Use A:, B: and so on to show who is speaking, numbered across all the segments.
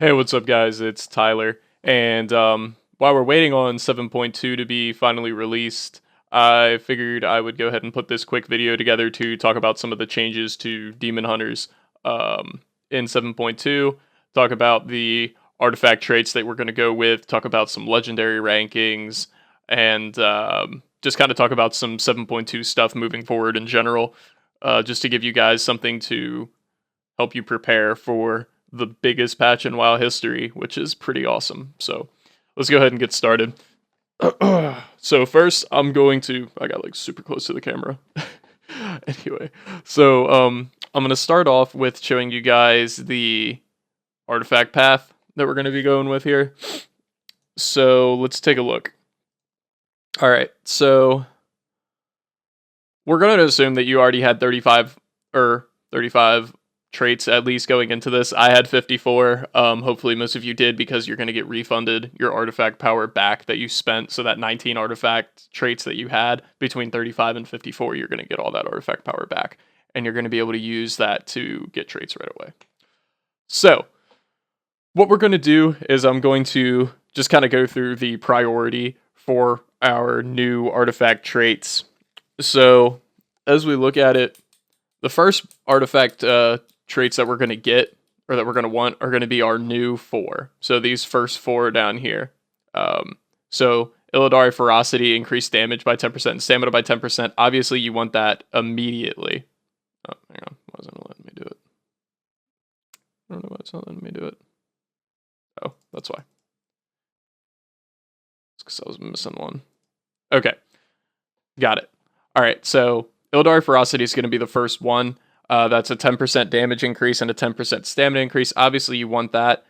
A: Hey, what's up, guys? It's Tyler. And while we're waiting on 7.2 to be finally released, I figured I would go ahead and put this quick video together to talk about some of the changes to Demon Hunters in 7.2, talk about the artifact traits that we're going to go with, talk about some legendary rankings, and just kind of talk about some 7.2 stuff moving forward in general, just to give you guys something to help you prepare for the biggest patch in WoW history, which is pretty awesome. So let's go ahead and get started. So first, I got like super close to the camera. Anyway, so I'm gonna start off with showing you guys the artifact path that we're gonna be going with here. So let's take a look. All right, so we're going to assume that you already had 35 traits at least going into this. I had 54. Hopefully most of you did, because you're going to get refunded your artifact power back that you spent. So that 19 artifact traits that you had between 35 and 54, you're going to get all that artifact power back, and you're going to be able to use that to get traits right away. So what we're going to do is I'm going to just kind of go through the priority for our new artifact traits. So as we look at it, the first artifact traits that we're going to get, or that we're going to want, are going to be our new 4. So these first 4 down here. So Illidari Ferocity, increased damage by 10% and stamina by 10%. Obviously, you want that immediately. Oh, hang on. Why isn't it letting me do it? I don't know why it's not letting me do it. Oh, that's why. It's because I was missing one. Okay. Got it. All right, so Illidari Ferocity is going to be the first one. That's a 10% damage increase and a 10% stamina increase. Obviously, you want that.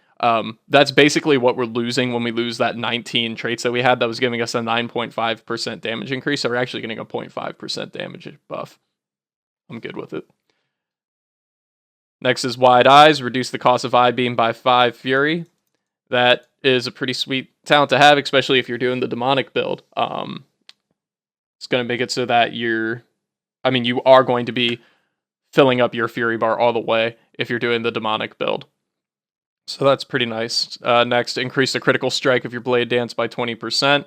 A: That's basically what we're losing when we lose that 19 traits that we had. That was giving us a 9.5% damage increase. So we're actually getting a 0.5% damage buff. I'm good with it. Next is Wide Eyes. Reduce the cost of Eye Beam by 5 Fury. That is a pretty sweet talent to have, especially if you're doing the demonic build. It's going to make it so that you are going to be filling up your Fury bar all the way if you're doing the demonic build. So that's pretty nice. Next, increase the critical strike of your Blade Dance by 20%.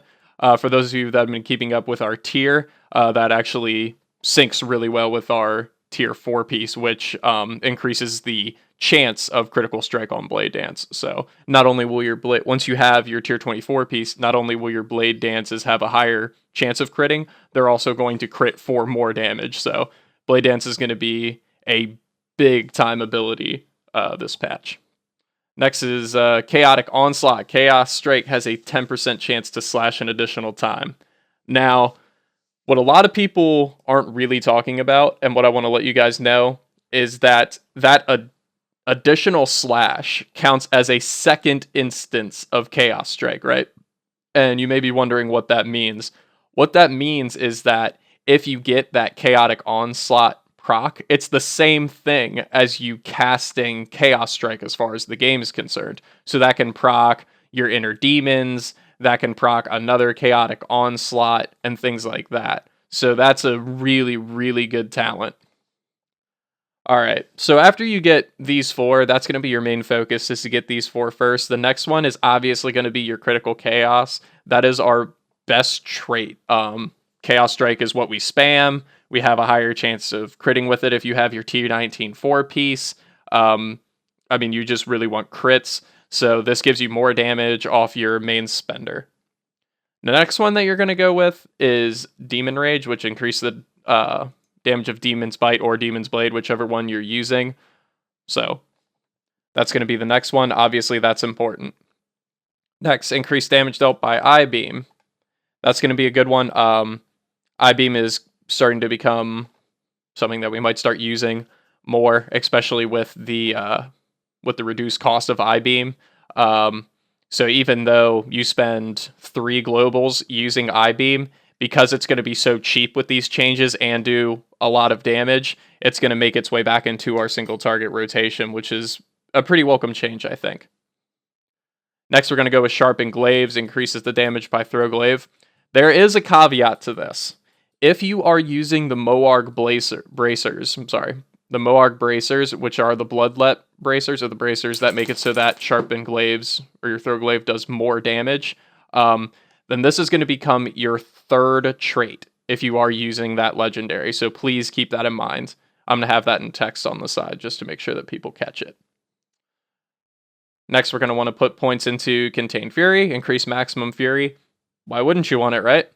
A: For those of you that have been keeping up with our tier, that actually syncs really well with our tier 4 piece, which increases the chance of critical strike on Blade Dance. So not only will your once you have your tier 24 piece, not only will your Blade Dances have a higher chance of critting, they're also going to crit for more damage. So Blade Dance is going to be a big time ability this patch. Next is Chaotic Onslaught. Chaos Strike has a 10% chance to slash an additional time. Now, what a lot of people aren't really talking about, and what I want to let you guys know, is that additional slash counts as a second instance of Chaos Strike, right? And you may be wondering what that means. What that means is that if you get that Chaotic Onslaught proc, it's the same thing as you casting Chaos Strike as far as the game is concerned. So that can proc your Inner Demons, that can proc another Chaotic Onslaught, and things like that. So that's a really, really good talent. Alright, so after you get these 4, that's going to be your main focus, is to get these 4 first. The next one is obviously going to be your Critical Chaos. That is our best trait. Chaos Strike is what we spam. We have a higher chance of critting with it if you have your tier 19 4 piece. You just really want crits. So this gives you more damage off your main spender. The next one that you're going to go with is Demon Rage, which increases the damage of Demon's Bite or Demon's Blade, whichever one you're using. So that's going to be the next one. Obviously, that's important. Next, increased damage dealt by Eye Beam. That's going to be a good one. Eye Beam is starting to become something that we might start using more, especially with the reduced cost of Eye Beam. So even though you spend 3 globals using Eye Beam, because it's going to be so cheap with these changes and do a lot of damage, it's going to make its way back into our single target rotation, which is a pretty welcome change, I think. Next, we're going to go with Sharpened Glaives, increases the damage by Throw Glaive. There is a caveat to this. If you are using the Moarg bracers, the Moarg bracers, which are the Bloodlet bracers, or the bracers that make it so that Sharpened Glaives or your Throw Glaive does more damage, then this is going to become your third trait if you are using that legendary. So please keep that in mind. I'm going to have that in text on the side just to make sure that people catch it. Next, we're going to want to put points into Contain Fury, increase maximum Fury. Why wouldn't you want it, right?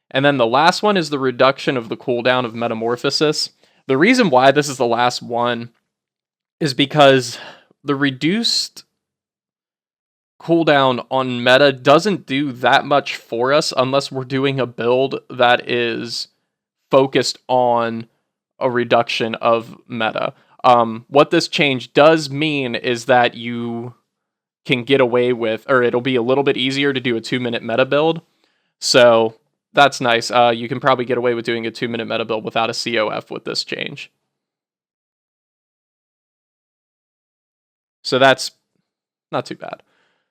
A: And then the last one is the reduction of the cooldown of Metamorphosis. The reason why this is the last one is because the reduced cooldown on meta doesn't do that much for us unless we're doing a build that is focused on a reduction of meta. What this change does mean is that you can get away with, or it'll be a little bit easier to do a 2-minute meta build. So that's nice. You can probably get away with doing a 2-minute meta build without a COF with this change. So that's not too bad.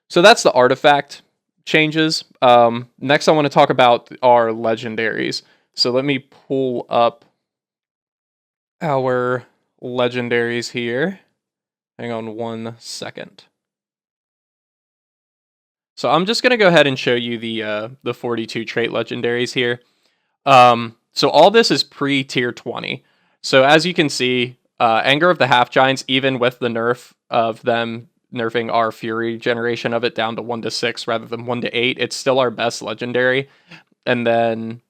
A: So that's the artifact changes. Next, I want to talk about our legendaries. So let me pull up our legendaries here. Hang on 1 second. So I'm just going to go ahead and show you the 42 trait legendaries here. So all this is pre-tier 20. So as you can see, Anger of the Half-Giants, even with the nerf of them nerfing our Fury generation of it down to 1 to 6 rather than 1 to 8, it's still our best legendary. And then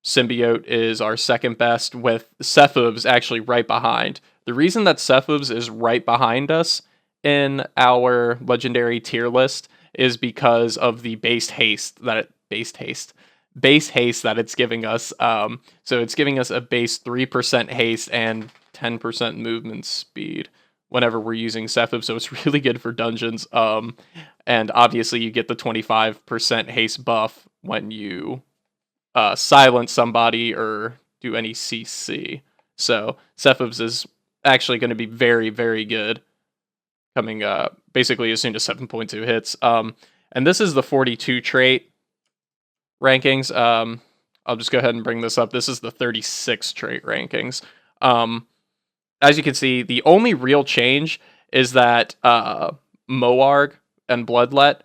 A: Symbiote is our second best, with Sephuz actually right behind. The reason that Sephuz is right behind us in our legendary tier list is because of the base haste that it's giving us. So it's giving us a base 3% haste and 10% movement speed whenever we're using Sephuz, so it's really good for dungeons. And obviously you get the 25% haste buff when you silence somebody or do any CC. So Sephuz is actually going to be very, very good coming basically as soon as 7.2 hits. And this is the 42 trait rankings. I'll just go ahead and bring this up. This is the 36 trait rankings. As you can see, the only real change is that Moarg and Bloodlet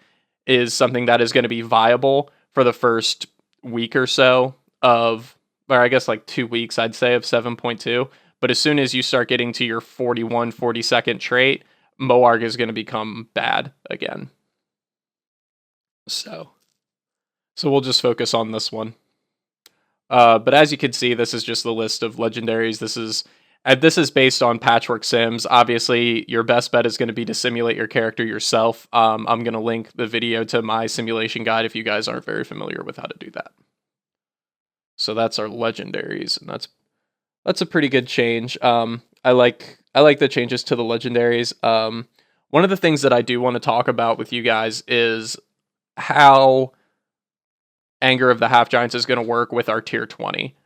A: is something that is going to be viable for the first week or so of, or I guess like 2 weeks, I'd say, of 7.2. But as soon as you start getting to your 41, 42nd trait, Moarg is going to become bad again. So we'll just focus on this one. But as you can see, this is just the list of legendaries. This is based on Patchwork Sims. Obviously, your best bet is going to be to simulate your character yourself. I'm going to link the video to my simulation guide if you guys aren't very familiar with how to do that. So that's our legendaries, and that's a pretty good change. I like the changes to the legendaries. One of the things that I do want to talk about with you guys is how Anger of the Half-Giants is going to work with our tier 20.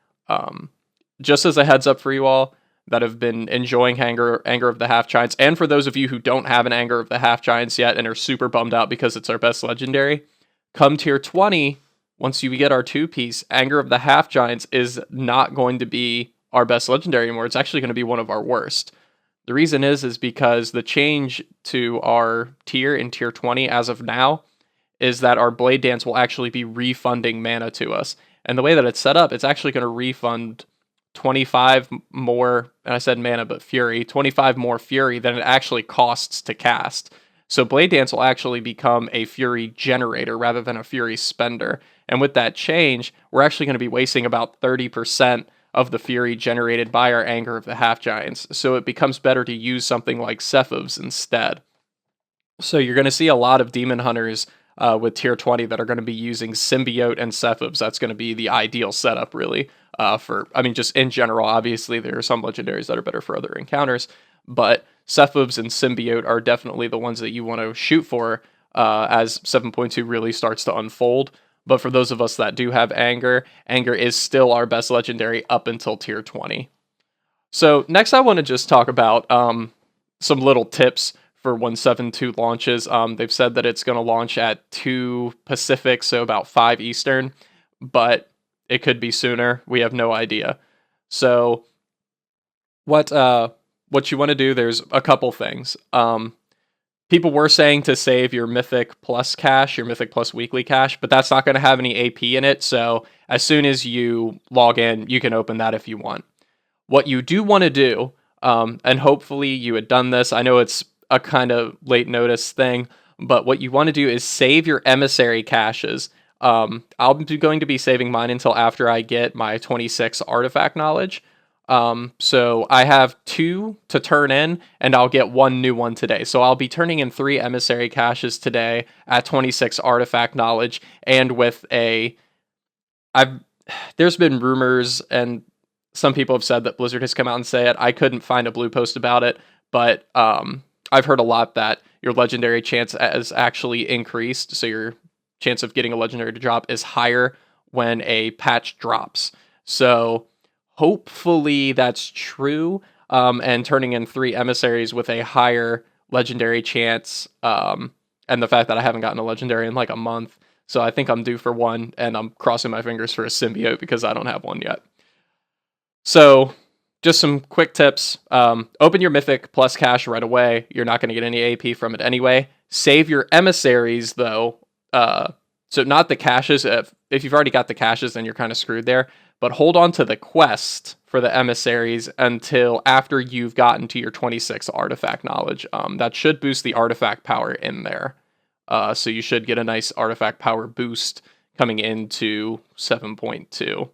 A: Just as a heads up for you all that have been enjoying Anger of the Half-Giants, and for those of you who don't have an Anger of the Half-Giants yet and are super bummed out because it's our best legendary, come tier 20, once you get our 2-piece, Anger of the Half-Giants is not going to be our best legendary anymore. It's actually going to be one of our worst. The reason is because the change to our tier in tier 20 as of now is that our Blade Dance will actually be refunding mana to us. And the way that it's set up, it's actually going to refund 25 more, and I said mana, but Fury, 25 more Fury than it actually costs to cast. So Blade Dance will actually become a Fury generator rather than a Fury spender. And with that change, we're actually going to be wasting about 30% of the Fury generated by our Anger of the Half-Giants. So it becomes better to use something like Sephuz instead. So you're going to see a lot of Demon Hunters with tier 20 that are going to be using Symbiote and Sephuz. That's going to be the ideal setup, really, just in general. Obviously, there are some legendaries that are better for other encounters, but Sephuz and Symbiote are definitely the ones that you want to shoot for as 7.2 really starts to unfold. But for those of us that do have Anger, Anger is still our best legendary up until tier 20. So next I want to just talk about some little tips for when 7.2 launches. They've said that it's going to launch at 2 Pacific, so about 5 Eastern, but it could be sooner. We have no idea. So what what you want to do, there's a couple things. People were saying to save your Mythic Plus cache, your Mythic Plus weekly cache, but that's not going to have any AP in it. So as soon as you log in, you can open that if you want. What you do want to do, and hopefully you had done this, I know it's a kind of late notice thing, but what you want to do is save your emissary caches. I'll be going to be saving mine until after I get my 26 artifact knowledge. So I have 2 to turn in, and I'll get 1 new one today. So I'll be turning in 3 emissary caches today at 26 artifact knowledge, and with there's been rumors, and some people have said that Blizzard has come out and say it. I couldn't find a blue post about it, but I've heard a lot that your legendary chance has actually increased, so your chance of getting a legendary to drop is higher when a patch drops. So hopefully that's true, and turning in 3 emissaries with a higher legendary chance, and the fact that I haven't gotten a legendary in like a month, so I think I'm due for one, and I'm crossing my fingers for a symbiote because I don't have one yet. So just some quick tips. Open your Mythic Plus cache right away. You're not going to get any AP from it anyway. Save your emissaries, though. So not the caches. If you've already got the caches, then you're kind of screwed there. But hold on to the quest for the emissaries until after you've gotten to your 26 artifact knowledge. That should boost the artifact power in there. So you should get a nice artifact power boost coming into 7.2.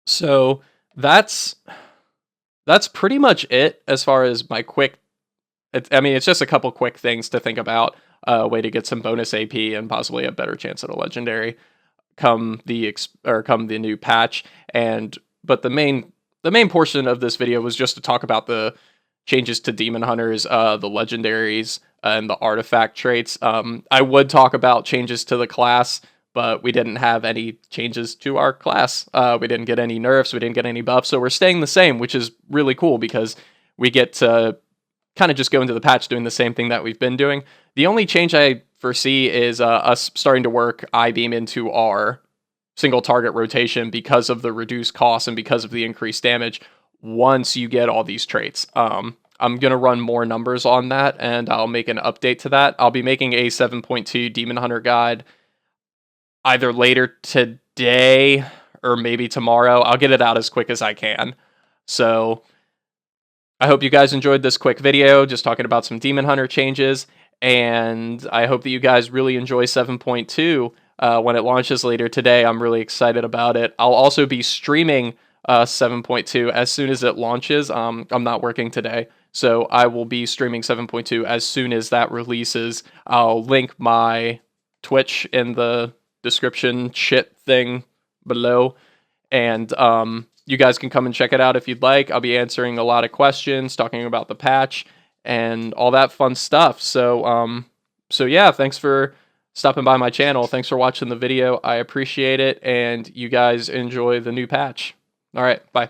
A: So that's pretty much it as far as my quick. It's just a couple quick things to think about. A way to get some bonus AP and possibly a better chance at a legendary come the new patch. But the main portion of this video was just to talk about the changes to Demon Hunters, the legendaries, and the artifact traits. I would talk about changes to the class, but we didn't have any changes to our class. We didn't get any nerfs, we didn't get any buffs, so we're staying the same, which is really cool because we get to kind of just go into the patch doing the same thing that we've been doing. The only change I foresee is us starting to work I-Beam into our single target rotation because of the reduced cost and because of the increased damage once you get all these traits. I'm going to run more numbers on that, and I'll make an update to that. I'll be making a 7.2 Demon Hunter guide either later today or maybe tomorrow. I'll get it out as quick as I can. So I hope you guys enjoyed this quick video, just talking about some Demon Hunter changes, and I hope that you guys really enjoy 7.2 when it launches later today. I'm really excited about it. I'll also be streaming 7.2 as soon as it launches. I'm not working today, so I will be streaming 7.2 as soon as that releases. I'll link my Twitch in the description shit thing below, and you guys can come and check it out if you'd like. I'll be answering a lot of questions, talking about the patch, and all that fun stuff. So yeah, thanks for stopping by my channel. Thanks for watching the video. I appreciate it, and you guys enjoy the new patch. All right, bye.